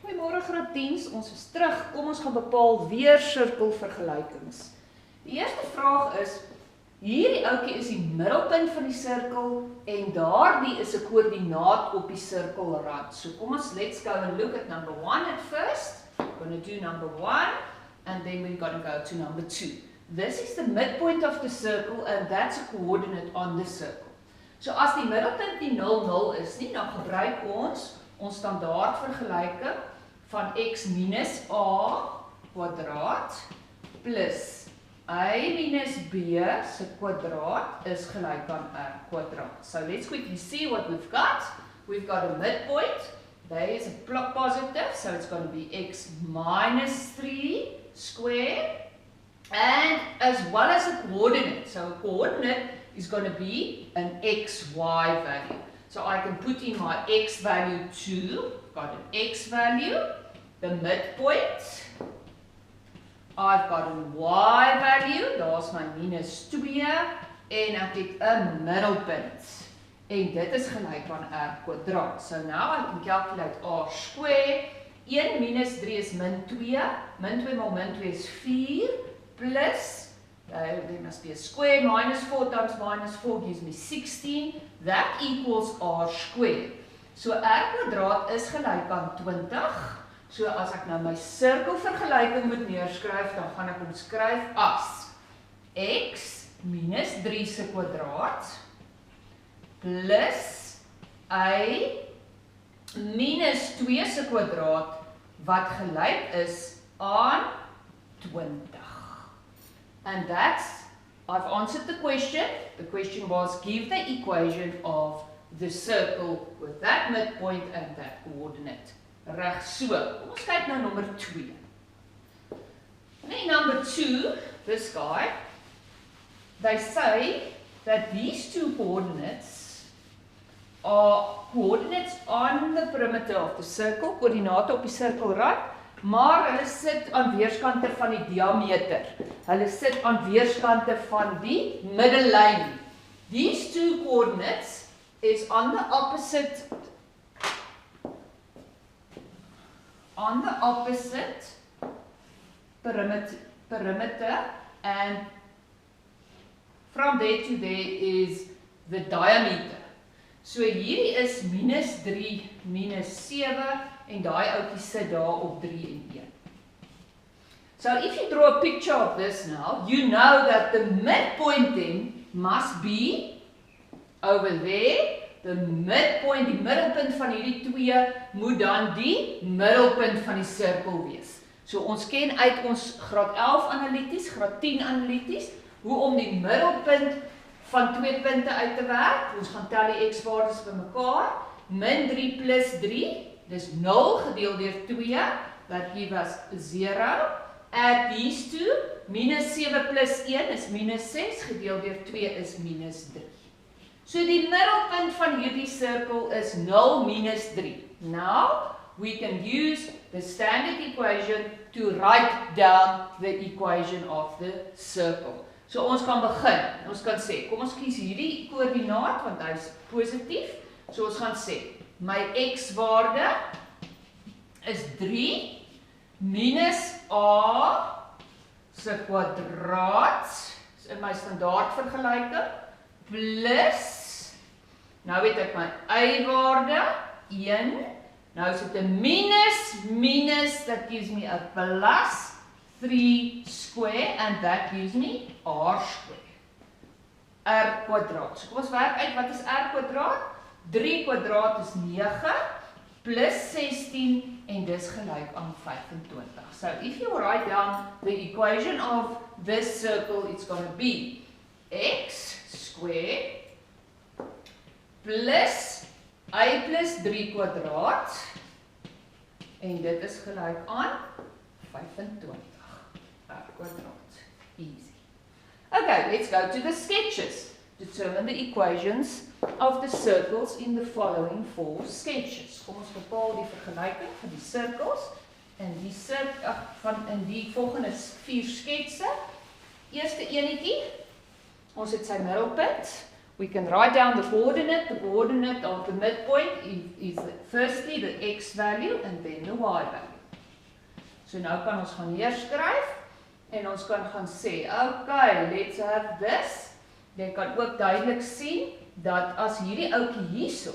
Goeiemôre graad 10, ons is terug. Kom ons gaan bepaal weer sirkelvergelykings. Die eerste vraag is, hierdie ouetjie is die middelpunt van die sirkel en daardie is 'n koördinaat op die sirkelrand. So kom ons let's go and look at number 1 at first. We're going to do number 1 and then we're going to go to number 2. This is the midpoint of the circle and that's a coordinate on the circle. So as die middelpunt nie 0, 0 is nie, dan gebruik ons standaard vergelyking van x minus a kwadraat plus a minus b se kwadraat is gelyk aan r kwadraat. So let's quickly see what we've got. We've got a midpoint. There is a positive, so it's going to be x minus 3 squared. And as well as a coordinate. So a coordinate is going to be an xy value. So I can put in my x value 2, got an x value, the midpoint, I've got a y value, daar's my minus 2, en ek het 'n middelpunt. En dit is gelyk aan r kwadraat. So now I can calculate r square. 1 minus 3 is min 2, min 2 maal min 2 is 4, plus there must be a square, minus 4 times minus 4 gives me 16. That equals r squared. So r kwadraat is gelyk aan 20. So as ek nou my sirkelvergelyking moet neerskryf, dan gaan ek hom skryf as x minus 3 se kwadraat plus a minus 2 se kwadraat wat gelyk is aan 20. And that's, I've answered the question. The question was, give the equation of the circle with that midpoint and that coordinate. Reg so. Kom ons kyk nou nommer 2. In number 2, this guy, they say that these two coordinates are coordinates on the perimeter of the circle, koördinate op die sirkelrand, maar hulle sit aan weerskante van die diameter. Hulle sit aan weerskante van die middellyn. These two coordinates is on the opposite perimeter and from there to there is the diameter. So hierdie is minus 3, minus 7 en daai ouetjie sit daar op 3 en 1. So if you draw a picture of this now, you know that the midpoint then must be over there. The midpoint, die middelpunt van hierdie twee moet dan die middelpunt van die sirkel wees. So ons ken uit ons graad 11 analities, graad 10 analities, hoe om die middelpunt van twee punte uit te werk. Ons gaan tel die x-waardes bymekaar. Min 3 plus 3, dis 0 gedeel deur 2, that give us 0. Add these two, minus 7 plus 1 is minus 6, gedeel deur 2 is minus 3. So die middelpunt van hierdie sirkel is 0 minus 3. Now, we can use the standard equation to write down the equation of the circle. So ons kan begin, ons kan sê, kom ons kies hierdie koördinaat, want hy is positief. So ons gaan sê, my x-waarde is 3 minus a se kwadraat, in my standaard vergelyking, plus, nou weet ek my y-waarde, 1, nou is dit 'n minus, that gives me a plus 3 square, and that gives me r square, r kwadraat. So kom ons werk uit, wat is r kwadraat? 3 kwadraat is 9, plus 16, en dis gelyk aan 25. So if you write down the equation of this circle, it's going to be x squared plus a plus 3 kwadraat en dit is gelyk aan 25 r kwadraat. Easy. Okay, let's go to the sketches. Determine the equations of the circles in the following 4 sketches. Kom ons bepaal die vergelyking van die sirkels in die volgende 4 sketse. Eerste enetjie, ons het sy middelpunt. We can write down the coordinate. The coordinate of the midpoint is firstly the x value and then the y value. So nou kan ons gaan neerskryf en ons kan gaan sê, okay, let's have this. Jy kan ook duidelik sien dat as hierdie ouetjie hierso,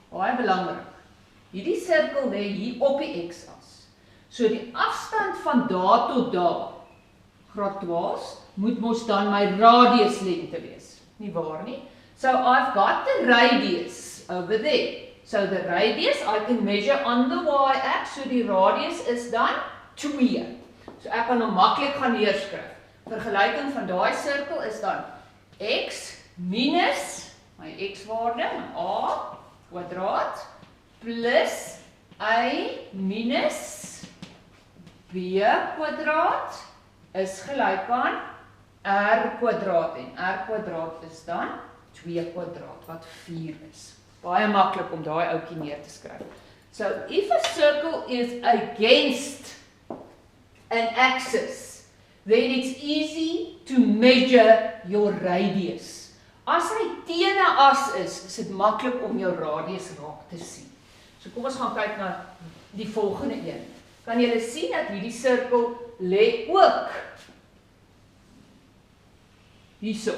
baie belangrik, hierdie sirkel lê hier op die x-as. So die afstand van daar tot daar, graad 12, moet mos dan my radiuslengte wees. Nie waar nie? So I've got the radius over there. So the radius I can measure on the y-axis. So die radius is dan 2. So ek kan hom maklik gaan neerskryf. Vergelyking van daai sirkel is dan x minus my x-waarde, a kwadraat, plus y minus b kwadraat is gelyk aan r kwadraat en r kwadraat is dan 2 kwadraat wat 4 is. Baie maklik om daai ouetjie neer te skryf. So if a circle is against an axis, then it's easy to measure your radius. As hy teen 'n as is dit maklik om jou radius raak te sien. So kom ons gaan kyk na die volgende een. Kan julle sien dat hierdie sirkel lê ook hierso,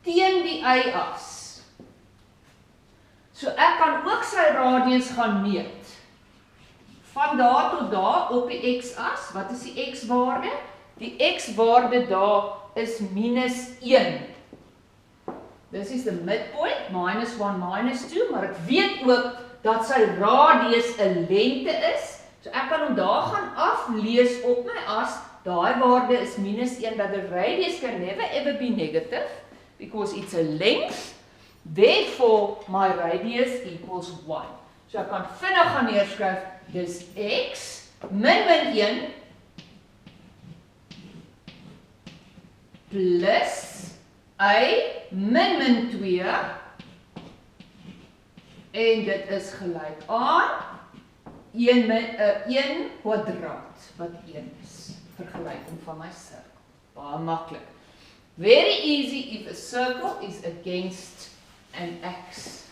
teen die y-as. So ek kan ook sy radius gaan meet. Van daar tot daar op die x-as, wat is die x-waarde? Die x-waarde daar is minus 1. This is the midpoint, minus 1, minus 2, maar ek weet ook dat sy radius 'n lengte is. So ek kan hom daar gaan aflees op my as. Daai waarde is minus 1, that the radius can never ever be negative, because it's a length, therefore my radius equals 1. So ek kan vinnig gaan neerskryf, dis x min 1 plus y min 2 en dit is gelyk aan 1 kwadraat wat 1 is. Vergelyking van my sirkel. Baie maklik. Very easy if a circle is against an axis.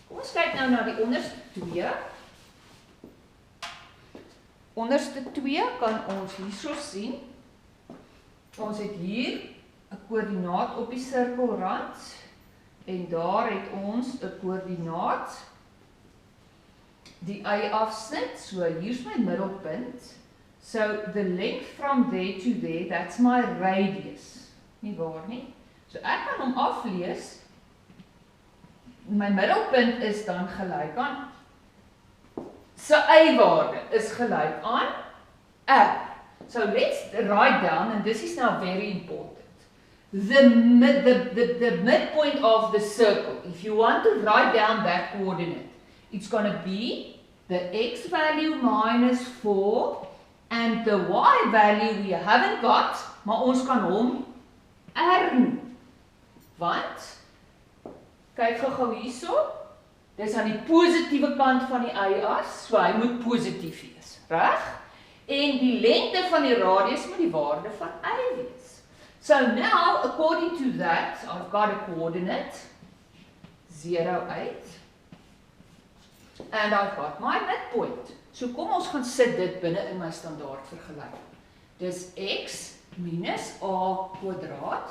Kom ons kyk nou na die onderste 2. Onderste 2 kan ons hierso sien. Ons het hier 'n koördinaat op die sirkelrand en daar het ons 'n koördinaat die y-afsnit. So hier's my middelpunt. So the length from there to there, that's my radius. Nie waar nie? So ek kan hom aflees. My middelpunt is dan gelyk aan sy y-waarde is gelyk aan r. So let's write down, and this is now very important. The midpoint of the circle, if you want to write down that coordinate, it's going to be the x value minus 4 and the y value we haven't got, maar ons kan hom r noem. Want, kyk gou hierso, dis aan die positiewe kant van die y-as, so hy moet positief wees, reg? En die lengte van die radius moet die waarde van y wees. So now, according to that, I've got a coordinate, 0, 8, and I've got my midpoint. So kom ons gaan sit dit binne in my standaard vergelyking. Dis x minus a kwadraat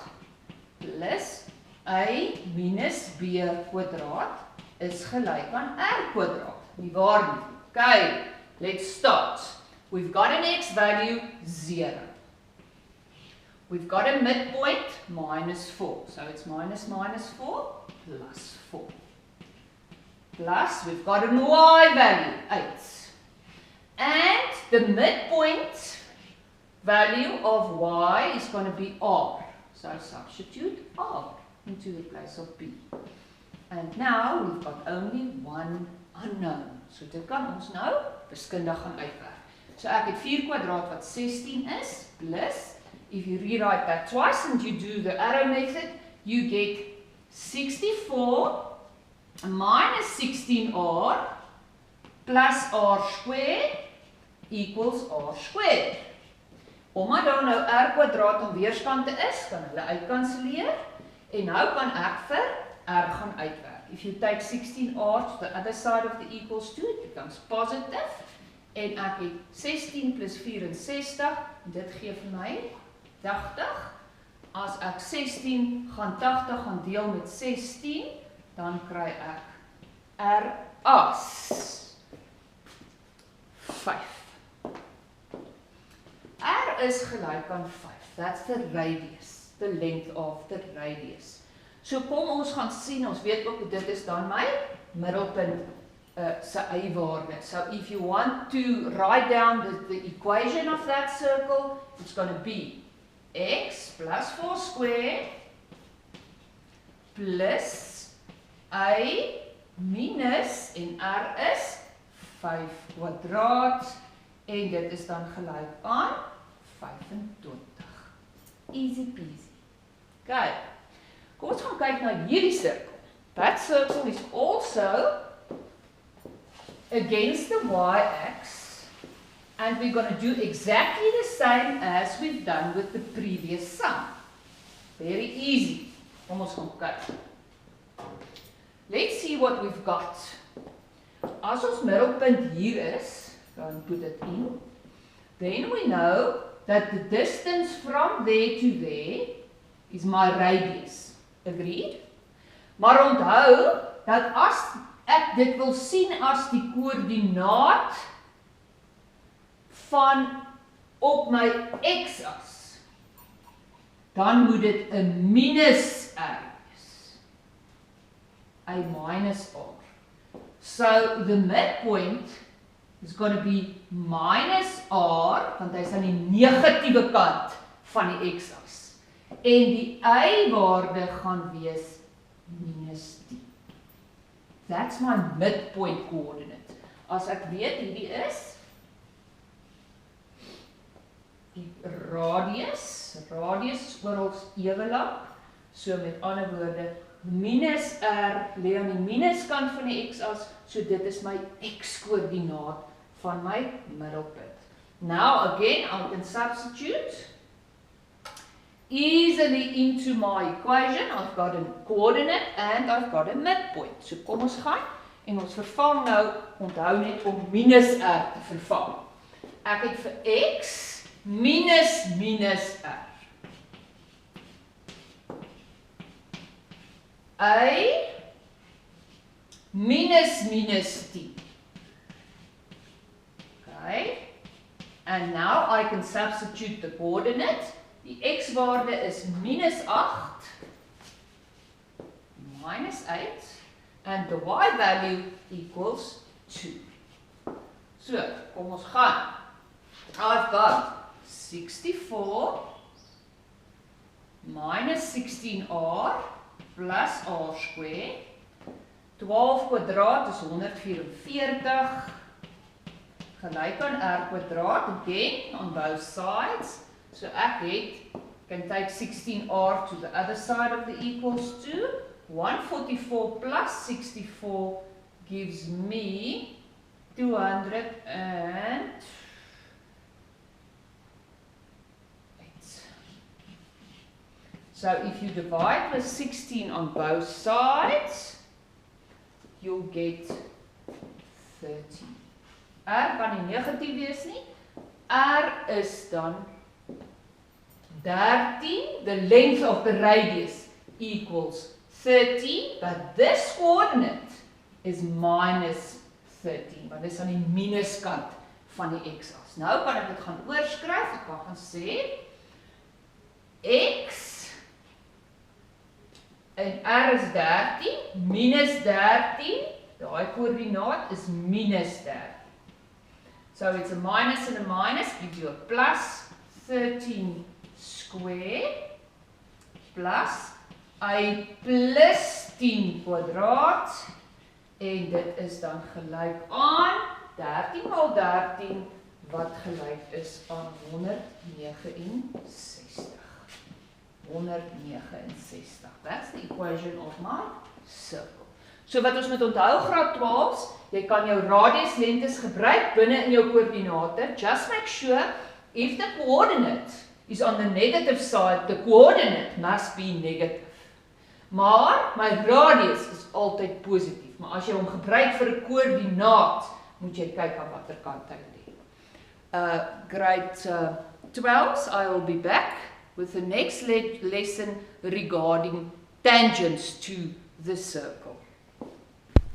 plus y minus b kwadraat is gelyk aan r kwadraat. Nie waar nie? Okay, let's start. We've got an x value 0. We've got a midpoint minus 4. So it's minus 4 plus 4. Plus we've got a y value 8. And the midpoint value of y is going to be r. So substitute r into the place of b. And now we've got only one unknown. So dit kan ons nou wiskundig gaan uitwerk. So ek het 4 kwadraat wat 16 is, plus, if you rewrite that twice and you do the arrow method, you get 64 minus 16r plus r squared equals r squared. Omdat daar nou r kwadraat aan weerskante is, kan hulle uitkanselleer. En nou kan ek vir R gaan uitwerk. If you take 16R to the other side of the equals to, it becomes positive. En ek het 16 plus 64, en dit gee vir my 80. As ek 16 gaan 80 gaan deel met 16, dan kry ek R as 5. R is gelyk aan 5. That's the radius, the length of the radius. So kom ons gaan sien, ons weet ook dit is dan my middelpunt se y-waarde. So if you want to write down the equation of that circle, it's going to be x plus 4 squared plus y minus, en r is 5 kwadraat, en dit is dan gelyk aan 25. Easy peasy. Okay. Kom ons gaan kyk na hierdie sirkel. That circle is also against the y-axis, and we're going to do exactly the same as we've done with the previous sum. Very easy. Kom ons gaan kyk. Let's see what we've got. As ons middelpunt hier is, dan put it in, then we know that the distance from there to there is my radius. Agreed? Maar onthou dat as ek dit wil sien as die koördinaat van op my x-as, dan moet dit 'n minus r wees. A minus r. So the midpoint is going to be minus r, want hy is aan die negatiewe kant van die x-as. En die y-waarde gaan wees minus 10. That's my midpoint coordinate. As ek weet hierdie is die radius is oral ewe lank. So met ander woorde, minus r lê aan die minuskant van die x-as, so dit is my x-koördinaat van my middelpunt. Now again, I can substitute easily into my equation. I've got a coordinate and I've got a midpoint. So kom ons gaan en ons vervang nou, onthou net om minus r te vervang. Ek het vir x minus r. Y minus 10. Okay. And now I can substitute the coordinate. Die x-waarde is minus 8, minus 8, and the y-value equals 2. So, kom ons gaan. I've got 64 minus 16r plus r squared. 12 kwadraat is 144, gelyk aan r kwadraat, again, on both sides. So ek can take 16r to the other side of the equals to. 144 plus 64 gives me 208. So if you divide the 16 on both sides, you'll get 30. R kan nie negatief wees nie. R is dan 13, the length of the radius equals 30, but this coordinate is minus 13, want dit is aan die minuskant van die x-as. Nou kan ek dit gaan oorskryf, ek kan gaan sê, x en r is 13, minus 13, daai koördinaat is minus 13. So it's a minus and a minus, gives you a plus 13 square plus a plus 10 kwadraat, en dit is dan gelyk aan 13 mal 13, wat gelyk is aan 169. 169. That's the equation of my circle. So wat ons moet onthou, graad 12's, jy kan jou radius lengtes gebruik binne in jou koördinate. Just make sure if the coordinate is on the negative side, the coordinate must be negative. Maar my radius is altyd positief. Maar as jy hom gebruik vir 'n koördinaat, moet jy kyk aan watter kant hy lê. Grade 12, I will be back with the next lesson regarding tangents to the circle.